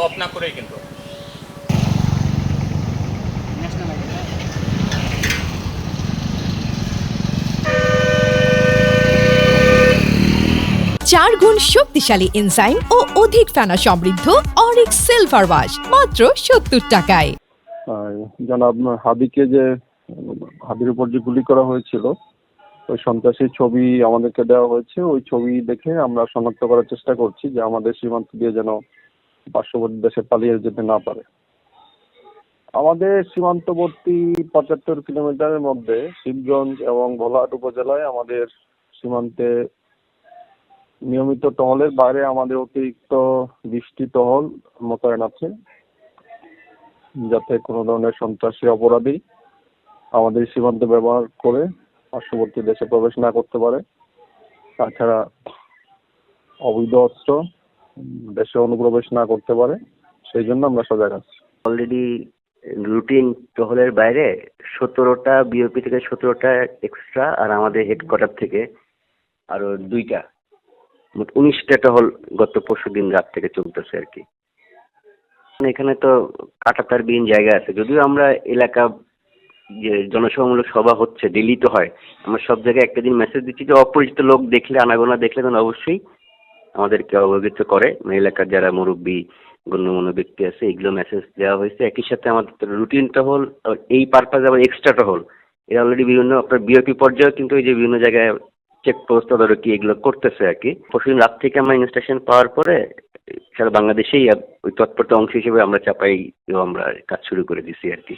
Of না করেই কিন্তু 4 গুণ শক্তিশালী এনজাইম ও অধিক ফেনা সমৃদ্ধ অরিক্স সিলভার ওয়াশ মাত্র 70 টাকায়। জনাব হাবির উপর যে গুলি করা হয়েছিল ওই সন্ত্রাসীর ছবি আমাদেরকে দেওয়া হয়েছে। ওই ছবি দেখে আমরা শনাক্ত করার চেষ্টা করছি যে আমাদের সীমান্ত দিয়ে যেন পার্শ্ববর্তী দেশে পালিয়ে যেতে না পারে। আমাদের সীমান্তবর্তী 75 কিলোমিটারের মধ্যে শিবগঞ্জ এবং ভোলাহাট উপজেলায় আমাদের সীমান্তে নিয়মিত টহলের বাইরে আমাদের অতিরিক্ত 20টি টহল মোতায়েন আছে, যাতে কোনো ধরনের সন্ত্রাসী অপরাধী আমাদের সীমান্ত ব্যবহার করে পার্শ্ববর্তী দেশে প্রবেশ না করতে পারে। তাছাড়া অবৈধ অস্ত্র দেশে অনুপ্রবেশ না করতে পারে, সেই জন্য আমরা সজাগ আছি। অলরেডি রুটিন টহলের বাইরে 17টা বিওপি থেকে 17টা এক্সট্রা, আর আমাদের হেডকোয়ার্টার থেকে আরো 2টা, মোট 19টা টহল গত পরশুদিন রাত থেকে চলতেছে আর কি। এখানে তো কাঁটাতারবিহীন জায়গা আছে, যদিও আমরা এলাকা যে জনসভামূলক সভা হচ্ছে ডেলি তো হয়, আমরা সব জায়গায় একটা দিন মেসেজ দিচ্ছি যে অপরিচিত লোক দেখলে, আনাগোনা দেখলে তখন অবশ্যই আমাদেরকে অবহিত করে। এলাকার যারা মুরব্বী গণ্যমান্য ব্যক্তি আছে এগুলো মেসেজ দেওয়া হয়েছে। একই সাথে আমাদের রুটিন টহল এই পারপাজে আবার এক্সট্রা টহল এরা অলরেডি বিভিন্ন আপনার বিওপি পর্যায়ে কিন্তু এই যে বিভিন্ন জায়গায় চেকপোস্ট তদারকি এগুলো করতেছে আর কি। পরশুদিন রাত থেকে আমরা ইনস্ট্রাকশন পাওয়ার পরে সারা বাংলাদেশেই ওই তৎপরতা অংশ হিসেবে আমরা চাপাই আমরা কাজ শুরু করে দিছি আর কি।